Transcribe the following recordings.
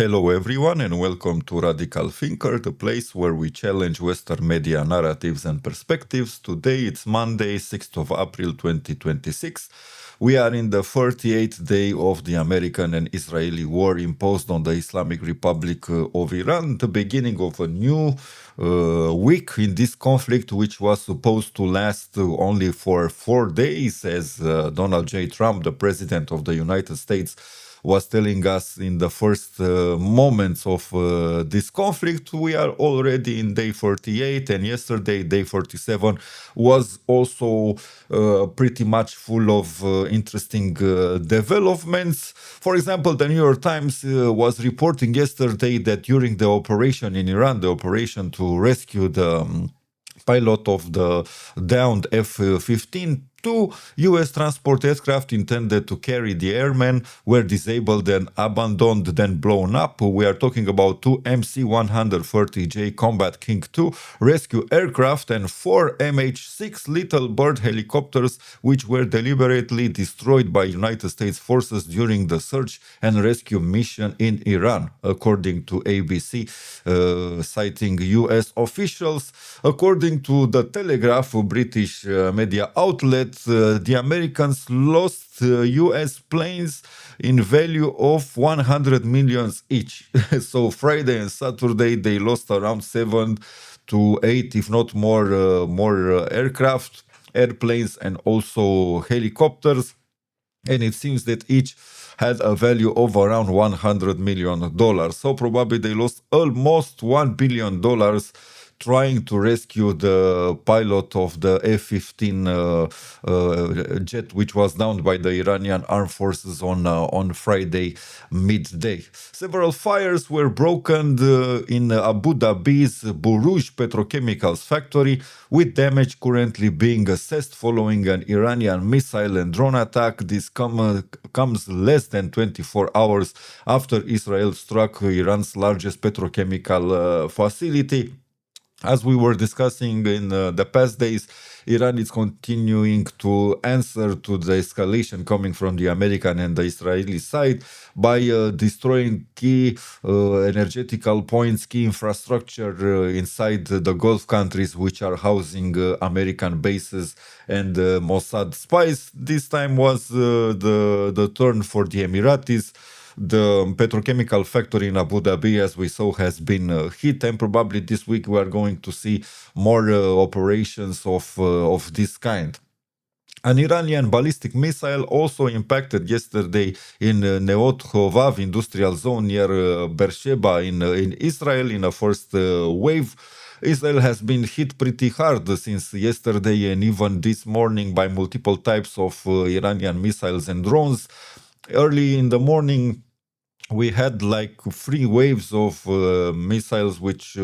Hello, everyone, and welcome to Radical Thinker, the place where we challenge Western media narratives and perspectives. Today it's Monday, 6th of April 2026. We are in the 38th day of the American and Israeli war imposed on the Islamic Republic of Iran, the beginning of a new week in this conflict, which was supposed to last only for 4 days, as Donald J. Trump, the president of the United States, was telling us in the first moments of this conflict. We are already in day 48, and yesterday, day 47, was also pretty much full of interesting developments. For example, the New York Times was reporting yesterday that during the operation in Iran, the operation to rescue the pilot of the downed F-15, two U.S. transport aircraft intended to carry the airmen were disabled and abandoned, then blown up. We are talking about two MC-130J Combat King II rescue aircraft and four MH-6 Little Bird helicopters, which were deliberately destroyed by United States forces during the search and rescue mission in Iran, according to ABC, citing U.S. officials. According to The Telegraph, a British media outlet, the Americans lost U.S. planes in value of 100 millions each. So Friday and Saturday they lost around 7 to 8, if not more aircraft, airplanes, and also helicopters. And it seems that each had a value of around $100 million. So probably they lost almost $1 billion trying to rescue the pilot of the F-15 jet, which was downed by the Iranian armed forces on Friday midday. Several fires were broken in Abu Dhabi's Borouge petrochemicals factory, with damage currently being assessed following an Iranian missile and drone attack. This comes less than 24 hours after Israel struck Iran's largest petrochemical facility. As we were discussing in the past days, Iran is continuing to answer to the escalation coming from the American and the Israeli side by destroying key energetical points, key infrastructure inside the Gulf countries, which are housing American bases and Mossad spies. This time was the turn for the Emiratis. The petrochemical factory in Abu Dhabi, as we saw, has been hit, and probably this week we are going to see more operations of this kind. An Iranian ballistic missile also impacted yesterday in Neot Hovav industrial zone near Beersheba in Israel in a first wave. Israel has been hit pretty hard since yesterday and even this morning by multiple types of Iranian missiles and drones. Early in the morning, we had like 3 waves of missiles which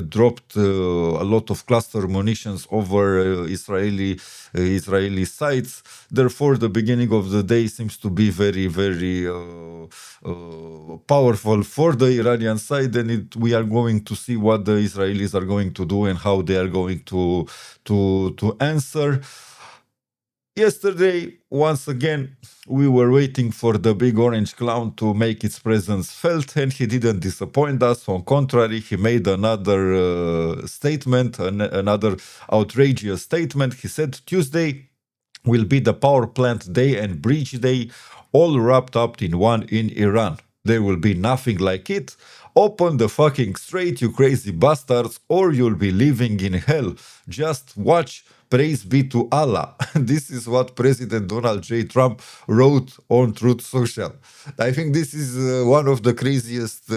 dropped a lot of cluster munitions over Israeli sites. Therefore, the beginning of the day seems to be very, very powerful for the Iranian side, and we are going to see what the Israelis are going to do and how they are going to answer. Yesterday, once again, we were waiting for the big orange clown to make its presence felt, and he didn't disappoint us. On contrary, he made another statement, another outrageous statement. He said Tuesday will be the power plant day and bridge day, all wrapped up in one in Iran. There will be nothing like it. Open the fucking strait, you crazy bastards, or you'll be living in hell. Just watch. Praise be to Allah. This is what President Donald J. Trump wrote on Truth Social. I think this is one of the craziest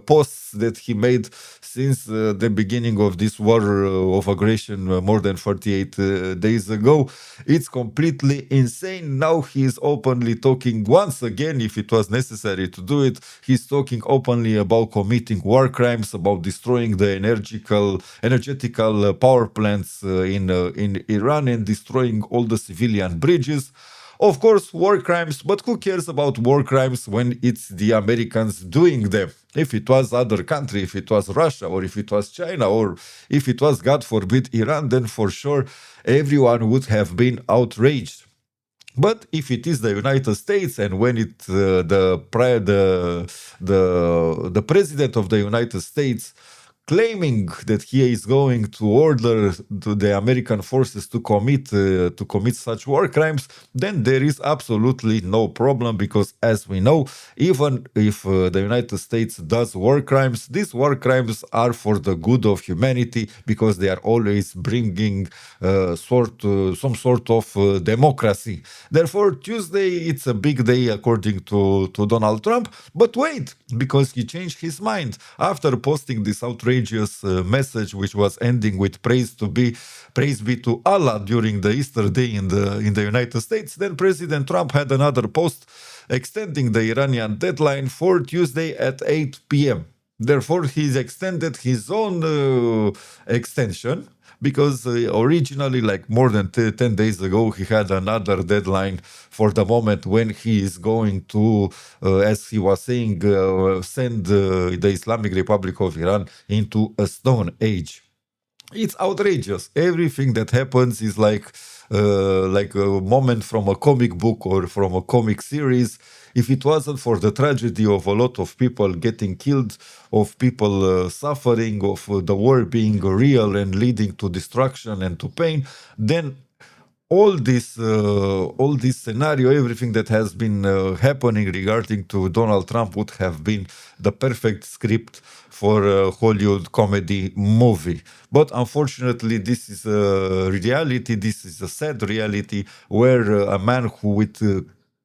posts that he made since the beginning of this war of aggression more than 48 days ago. It's completely insane. Now he is openly talking once again, if it was necessary to do it, he's talking openly about committing war crimes, about destroying the energetical power plants in Iran and destroying all the civilian bridges. Of course, war crimes, but who cares about war crimes when it's the Americans doing them? If it was other country, if it was Russia, or if it was China, or if it was, God forbid, Iran, then for sure everyone would have been outraged. But if it is the United States, and when the president of the United States claiming that he is going to order to the American forces to commit such war crimes, then there is absolutely no problem, because as we know, even if the United States does war crimes, these war crimes are for the good of humanity, because they are always bringing some sort of democracy. Therefore, Tuesday, it's a big day according to Donald Trump. But wait, because he changed his mind after posting this outrageous message, which was ending with praise be to Allah during the Easter day in the United States. Then President Trump had another post extending the Iranian deadline for Tuesday at 8 p.m. Therefore, he's extended his own extension, because originally, like more than 10 days ago, he had another deadline for the moment when he is going to, as he was saying, send the Islamic Republic of Iran into a stone age. It's outrageous. Everything that happens is like a moment from a comic book or from a comic series. If it wasn't for the tragedy of a lot of people getting killed, of people suffering, of the war being real and leading to destruction and to pain, then all this scenario, everything that has been happening regarding to Donald Trump would have been the perfect script for a Hollywood comedy movie. But unfortunately, this is a reality. This is a sad reality where a man who with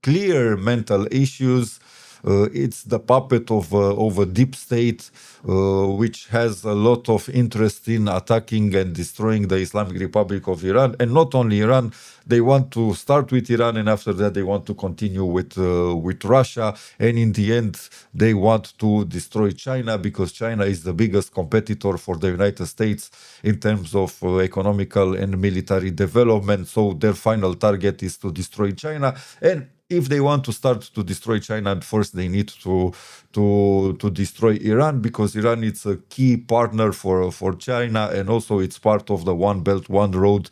clear mental issues, it's the puppet of a deep state, which has a lot of interest in attacking and destroying the Islamic Republic of Iran. And not only Iran, they want to start with Iran, and after that they want to continue with Russia. And in the end, they want to destroy China, because China is the biggest competitor for the United States in terms of economical and military development. So their final target is to destroy China. And if they want to start to destroy China, first they need to destroy Iran, because Iran is a key partner for China, and also it's part of the One Belt, One Road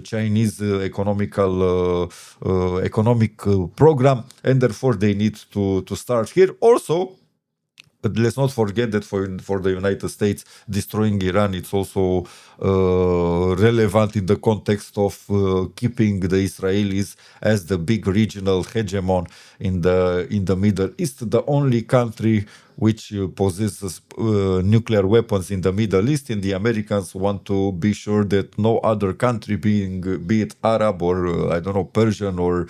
Chinese economic program, and therefore they need to start here. Also, but let's not forget that for the United States, destroying Iran, it's also relevant in the context of keeping the Israelis as the big regional hegemon in the Middle East, the only country which possesses nuclear weapons in the Middle East. And the Americans want to be sure that no other country, be it Arab or I don't know, Persian or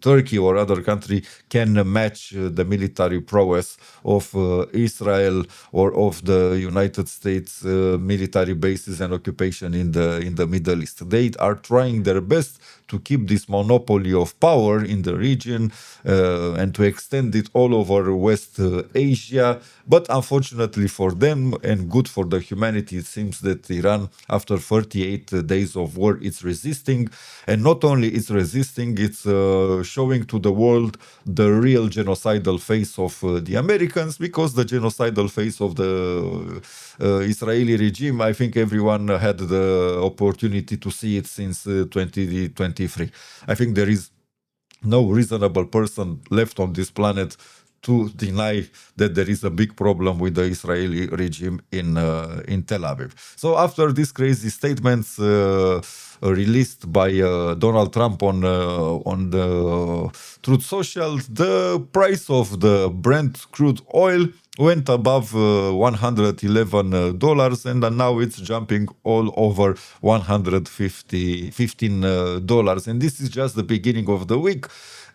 Turkey or other country, can match the military prowess of Israel or of the United States military bases and occupation in the Middle East. They are trying their best to keep this monopoly of power in the region and to extend it all over West Asia. But unfortunately for them, and good for the humanity, it seems that Iran, after 38 days of war, it's resisting. And not only it's resisting, it's showing to the world the real genocidal face of the Americans, because the genocidal face of the Israeli regime, I think everyone had the opportunity to see it since 2023. I think there is no reasonable person left on this planet to deny that there is a big problem with the Israeli regime in Tel Aviv. So after these crazy statements released by Donald Trump on the Truth Social, the price of the Brent crude oil went above $111, and now it's jumping all over $115. And this is just the beginning of the week.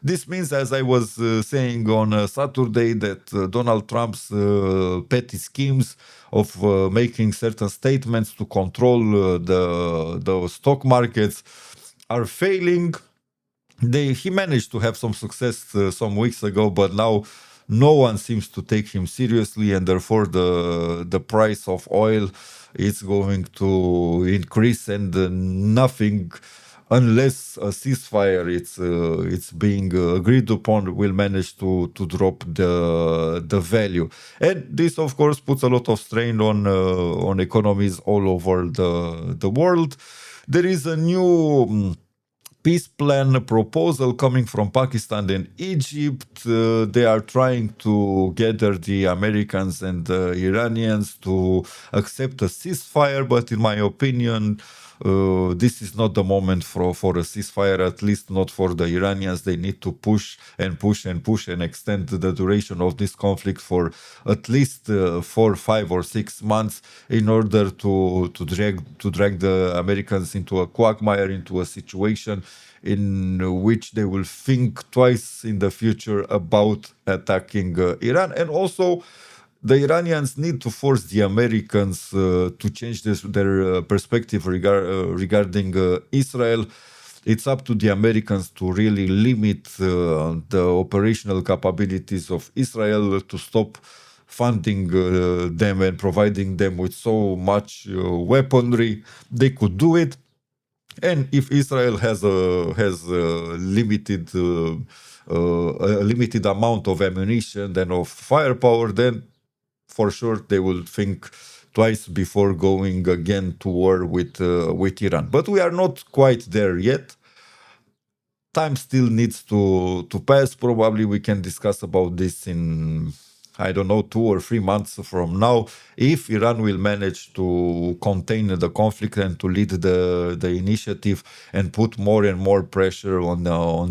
This means, as I was saying on Saturday, that Donald Trump's petty schemes of making certain statements to control the stock markets are failing. He managed to have some success some weeks ago, but now no one seems to take him seriously, and therefore the price of oil is going to increase, and nothing, unless a ceasefire it's being agreed upon, will manage to drop the value. And this, of course, puts a lot of strain on economies all over the world. There is a new peace plan proposal coming from Pakistan and Egypt. They are trying to gather the Americans and the Iranians to accept a ceasefire, but in my opinion, this is not the moment for a ceasefire, at least not for the Iranians. They need to push and push and push and extend the duration of this conflict for at least 4, 5, or 6 months in order to drag the Americans into a quagmire, into a situation in which they will think twice in the future about attacking Iran. And also, the Iranians need to force the Americans to change their perspective regarding Israel. It's up to the Americans to really limit the operational capabilities of Israel, to stop funding them and providing them with so much weaponry. They could do it. And if Israel has a limited amount of ammunition and of firepower, then for sure they will think twice before going again to war with Iran. But we are not quite there yet. Time still needs to pass. Probably we can discuss about this in, I don't know, 2 or 3 months from now, if Iran will manage to contain the conflict and to lead the initiative and put more and more pressure on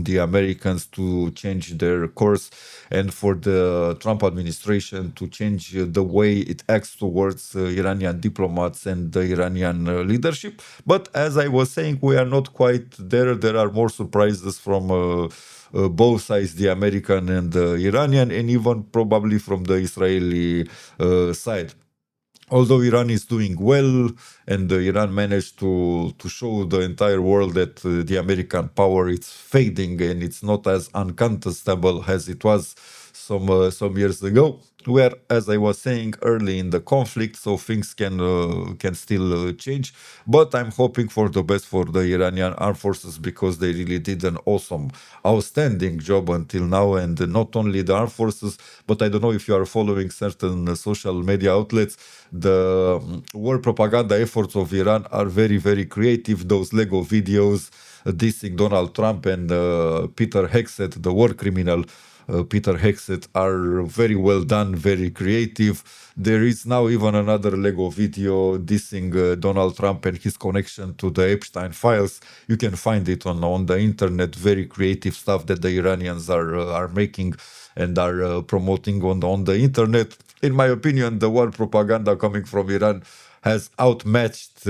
the Americans to change their course, and for the Trump administration to change the way it acts towards Iranian diplomats and the Iranian leadership. But as I was saying, we are not quite there. There are more surprises from both sides, the American and the Iranian, and even probably from the Israeli side. Although Iran is doing well, and Iran managed to show the entire world that the American power is fading and it's not as uncontestable as it was some years ago. Where, as I was saying, early in the conflict, so things can still change. But I'm hoping for the best for the Iranian armed forces, because they really did an awesome, outstanding job until now. And not only the armed forces, but I don't know if you are following certain social media outlets, the war propaganda efforts of Iran are very, very creative. Those Lego videos dissing Donald Trump and Peter Hegseth, the war criminal, Peter Hegseth, are very well done, very creative. There is now even another Lego video dissing Donald Trump and his connection to the Epstein files. You can find it on the internet. Very creative stuff that the Iranians are making and are promoting on the internet. In my opinion, the war propaganda coming from Iran has outmatched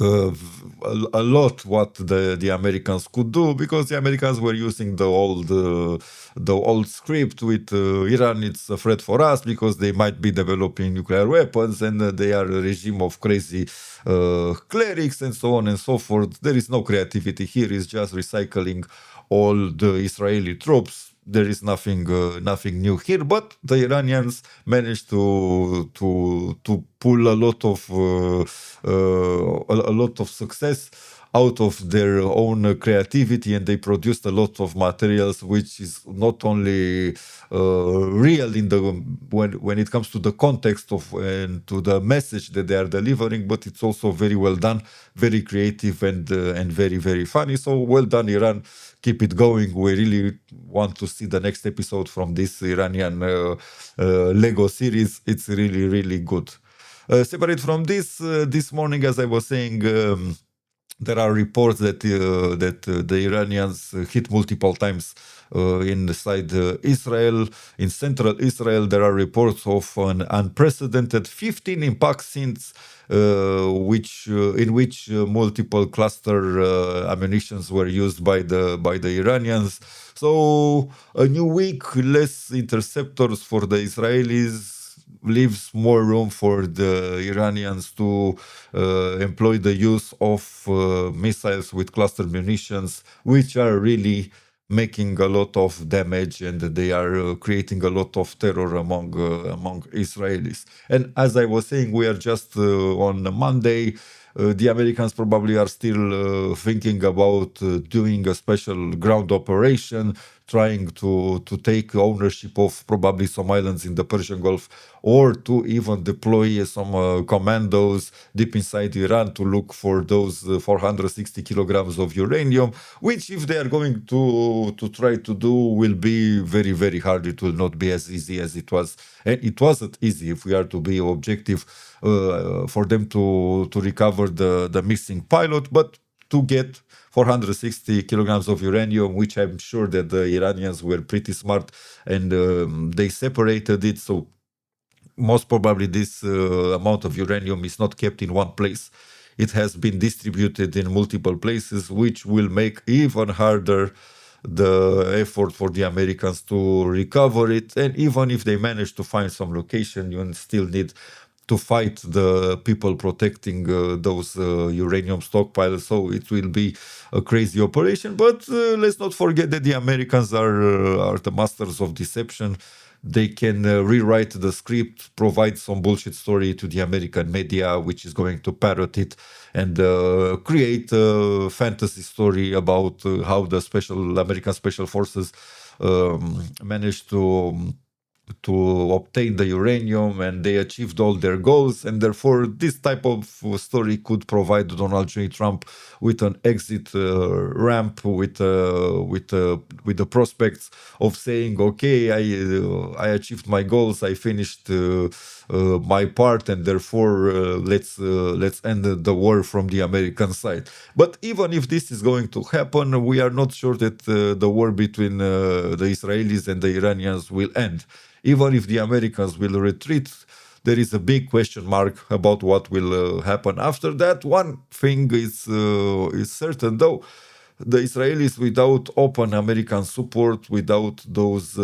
a lot what the Americans could do, because the Americans were using the old script with Iran. It's a threat for us because they might be developing nuclear weapons, and they are a regime of crazy clerics and so on and so forth. There is no creativity here. It's just recycling all the Israeli troops. There is nothing new here, but the Iranians managed to pull a lot of success out of their own creativity, and they produced a lot of materials which is not only real in the when it comes to the context of and to the message that they are delivering, but it's also very well done, very creative, and very, very funny. So well done, Iran. Keep it going. We really want to see the next episode from this Iranian Lego series. It's really, really good. Separate from this, this morning, as I was saying, there are reports that the Iranians hit multiple times inside Israel. In central Israel, there are reports of an unprecedented 15 impact scenes, in which multiple cluster ammunitions were used by the Iranians. So a new week, less interceptors for the Israelis, leaves more room for the Iranians to employ the use of missiles with cluster munitions, which are really making a lot of damage, and they are creating a lot of terror among Israelis. And as I was saying, we are just on Monday. The Americans probably are still thinking about doing a special ground operation trying to take ownership of probably some islands in the Persian Gulf, or to even deploy some commandos deep inside Iran to look for those 460 kilograms of uranium, which if they are going to try to do will be very, very hard. It will not be as easy as it was. And it wasn't easy, if we are to be objective, for them to recover the missing pilot, but to get 460 kilograms of uranium, which I'm sure that the Iranians were pretty smart, and they separated it. So most probably this amount of uranium is not kept in one place. It has been distributed in multiple places, which will make even harder the effort for the Americans to recover it. And even if they manage to find some location, you still need to fight the people protecting those uranium stockpiles. So it will be a crazy operation. But let's not forget that the Americans are the masters of deception. They can rewrite the script, provide some bullshit story to the American media, which is going to parrot it, and create a fantasy story about how the American special forces managed to obtain the uranium, and they achieved all their goals. And therefore this type of story could provide Donald J. Trump with an exit ramp, with the prospects of saying, okay, I achieved my goals, I finished my part, and therefore let's end the war from the American side. But even if this is going to happen, we are not sure that the war between the Israelis and the Iranians will end. Even if the Americans will retreat, there is a big question mark about what will happen after that. One thing is certain, though. The Israelis, without open American support, without those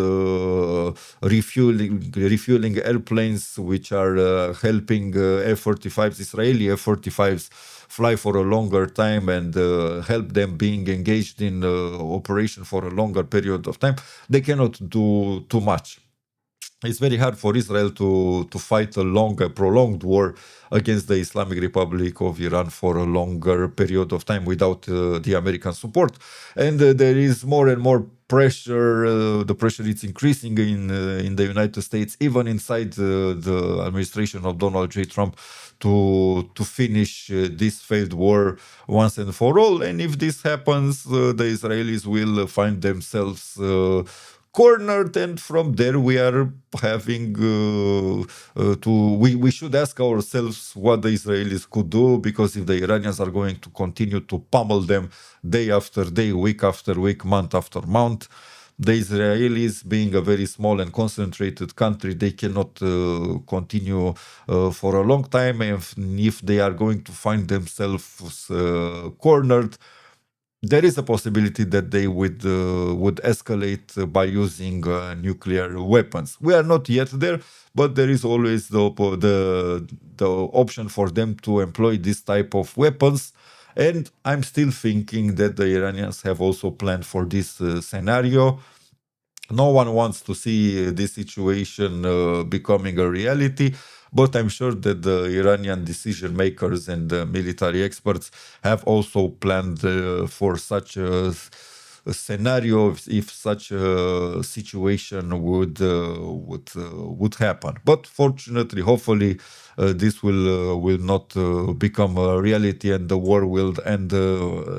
refueling airplanes which are helping F-35s, Israeli F-35s, fly for a longer time and help them being engaged in operation for a longer period of time, they cannot do too much. It's very hard for Israel to fight a prolonged war against the Islamic Republic of Iran for a longer period of time without the American support. And there is more and more pressure. The pressure is increasing in the United States, even inside the administration of Donald J. Trump, to finish this failed war once and for all. And if this happens, the Israelis will find themselves cornered, and from there we are having we should ask ourselves what the Israelis could do, because if the Iranians are going to continue to pummel them day after day, week after week, month after month, the Israelis, being a very small and concentrated country, they cannot continue for a long time. And if they are going to find themselves cornered, there is a possibility that they would escalate by using nuclear weapons. We are not yet there, but there is always the option for them to employ this type of weapons. And I'm still thinking that the Iranians have also planned for this scenario. No one wants to see this situation becoming a reality, but I'm sure that the Iranian decision makers and the military experts have also planned for such a scenario if such a situation would happen. But fortunately, hopefully, this will not become a reality, and the war will end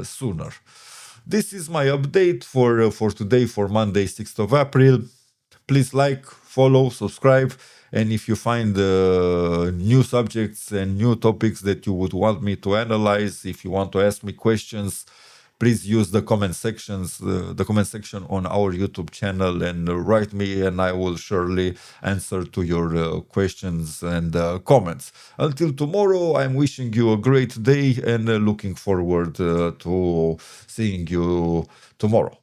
sooner. This is my update for today, for Monday, 6th of April. Please like, follow, subscribe. And if you find new subjects and new topics that you would want me to analyze, if you want to ask me questions, please use the comment section on our YouTube channel and write me, and I will surely answer to your questions and comments. Until tomorrow, I'm wishing you a great day and looking forward to seeing you tomorrow.